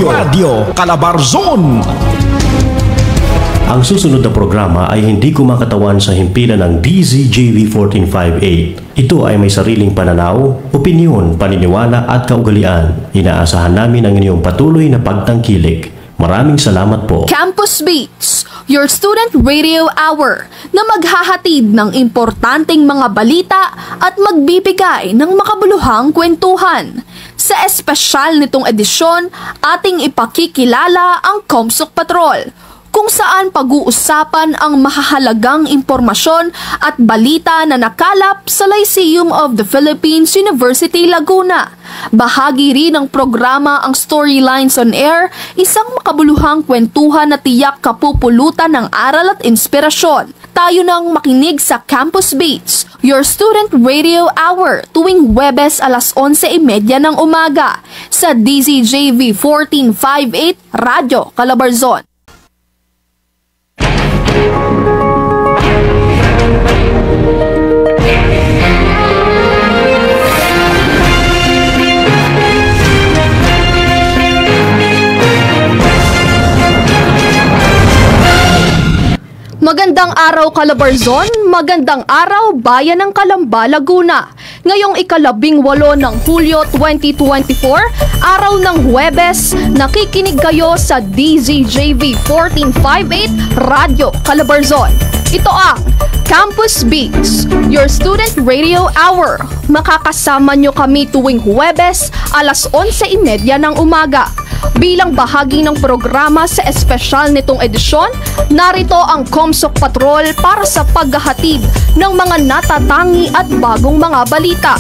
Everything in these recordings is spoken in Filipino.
Radio Calabarzon. Ang susunod na programa ay hindi kumakatawan sa himpilan ng DZJV 1458. Ito ay may sariling pananaw, opinyon, paniniwala at kaugalian. Inaasahan namin ang inyong patuloy na pagtangkilik. Maraming salamat po. Campus Beats, your student radio hour na maghahatid ng importanteng mga balita at magbibigay ng makabuluhang kwentuhan. Sa espesyal nitong edisyon, ating ipakikilala ang Comsoc Patrol, kung saan pag-uusapan ang mahahalagang impormasyon at balita na nakalap sa Lyceum of the Philippines, University, Laguna. Bahagi rin ng programa ang Storylines on Air, isang makabuluhang kwentuhan na tiyak kapupulutan ng aral at inspirasyon. Tayo nang makinig sa Campus Beats, your student radio hour, tuwing Huwebes alas 11:30 ng umaga sa DZJV 1458 Radio Calabarzon. Magandang araw Calabarzon, magandang araw bayan ng Calamba, Laguna. Ngayong ika-18 ng Hulyo 2024, araw ng Huwebes, nakikinig kayo sa DZJV 1458 Radio Calabarzon. Ito ang Campus Beats, your student radio hour. Makakasama nyo kami tuwing Huwebes, alas 11:30 ng umaga. Bilang bahagi ng programa sa espesyal nitong edisyon, narito ang Comsoc Patrol para sa paghahatid ng mga natatangi at bagong mga balita.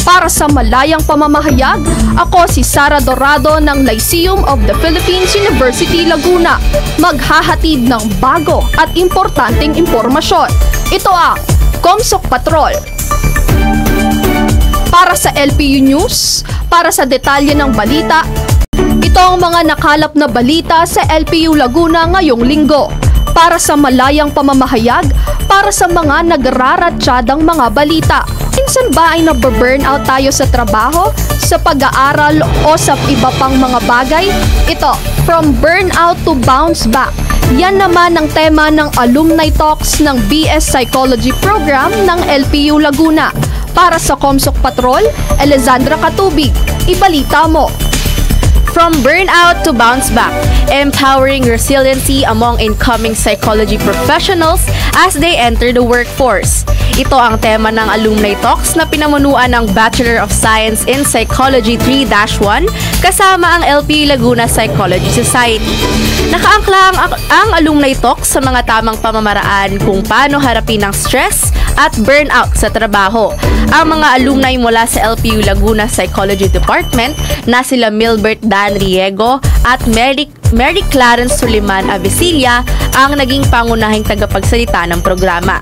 Para sa malayang pamamahayag, ako si Sara Dorado ng Lyceum of the Philippines, University, Laguna, maghahatid ng bago at importanteng impormasyon. Ito ang Comsoc Patrol. Para sa LPU News, para sa detalye ng balita, ito ang mga nakalap na balita sa LPU Laguna ngayong linggo. Para sa malayang pamamahayag, para sa mga nagraratsyadang mga balita. Minsan ba ay naburnout tayo sa trabaho, sa pag-aaral o sa iba pang mga bagay? Ito, from burnout to bounce back. Yan naman ang tema ng Alumni Talks ng BS Psychology Program ng LPU Laguna. Para sa Comsoc Patrol, Alessandra Katubig, ibalita mo. From burnout to bounce back, empowering resiliency among incoming psychology professionals as they enter the workforce. Ito ang tema ng Alumni Talks na pinamunuan ng Bachelor of Science in Psychology 3-1 kasama ang LPU Laguna Psychology Society. Nakaangkla ang Alumni Talks sa mga tamang pamamaraan kung paano harapin ang stress at burnout sa trabaho. Ang mga alumni mula sa LPU Laguna Psychology Department na sila Milbert Dan Riego at Mary Clarence Suliman Avesilia ang naging pangunahing tagapagsalita ng programa.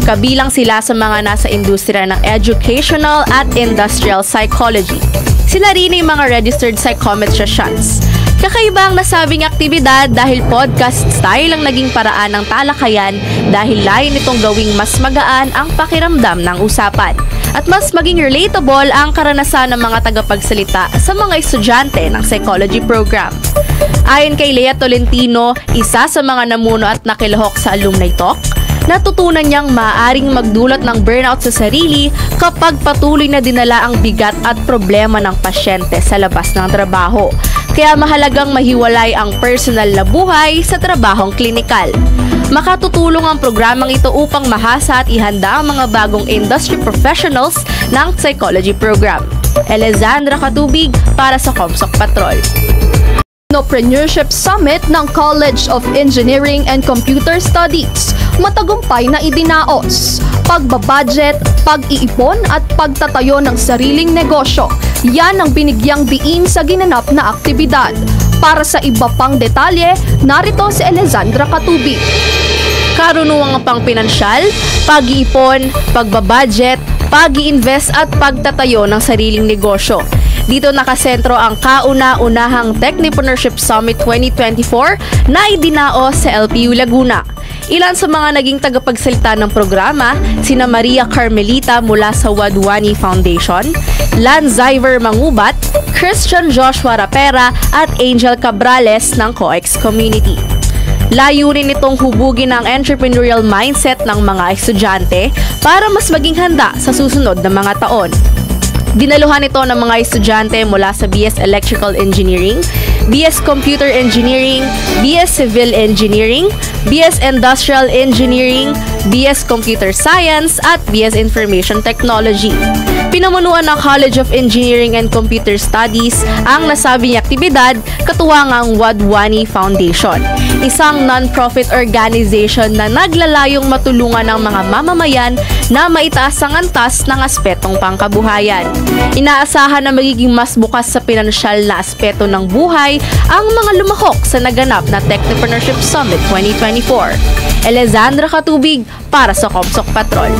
Kabilang sila sa mga nasa industriya ng educational at industrial psychology. Sila rin ay mga registered psychometricians. Kakaiba ang nasabing aktibidad dahil podcast style ang naging paraan ng talakayan dahil layo nitong gawing mas magaan ang pakiramdam ng usapan at mas maging relatable ang karanasan ng mga tagapagsalita sa mga estudyante ng psychology program. Ayon kay Lea Tolentino, isa sa mga namuno at nakilahok sa Alumni Talk, natutunan niyang maaaring magdulot ng burnout sa sarili kapag patuloy na dinala ang bigat at problema ng pasyente sa labas ng trabaho. Kaya mahalagang mahiwalay ang personal na buhay sa trabahong klinikal. Makatutulong ang programang ito upang mahasa at ihanda ang mga bagong industry professionals ng psychology program. Alessandra Katubig para sa Comsoc Patrol. Entrepreneurship Summit ng College of Engineering and Computer Studies matagumpay na idinaos. Pagbabudget, pag-iipon at pagtatayo ng sariling negosyo, yan ang binigyang diin sa ginanap na aktibidad. Para sa iba pang detalye, narito si Alessandra Katubig. Karunungang pang-pinansyal, pag-iipon, pagbabudget, pag-i-invest at pagtatayo ng sariling negosyo. Dito nakasentro ang kauna-unahang Technipreneurship Summit 2024 na idinaos sa LPU Laguna. Ilan sa mga naging tagapagsalita ng programa, sina Maria Carmelita mula sa Wadwani Foundation, Lan Zyver Mangubat, Christian Joshua Rapera at Angel Cabrales ng COEX Community. Layunin nitong hubugin ang entrepreneurial mindset ng mga estudyante para mas maging handa sa susunod na mga taon. Dinaluhan ito ng mga estudyante mula sa BS Electrical Engineering, BS Computer Engineering, BS Civil Engineering, BS Industrial Engineering, BS Computer Science at BS Information Technology. Pinamunuan ng College of Engineering and Computer Studies ang nasabing aktibidad katuwang ang Wadwani Foundation, isang non-profit organization na naglalayong matulungan ng mga mamamayan na maitaas ang antas ng aspetong pangkabuhayan. Inaasahan na magiging mas bukas sa pinansyal na aspeto ng buhay ang mga lumahok sa naganap na Technopreneurship Summit 2024. Elezandra Katubig para sa Comsoc Patrol.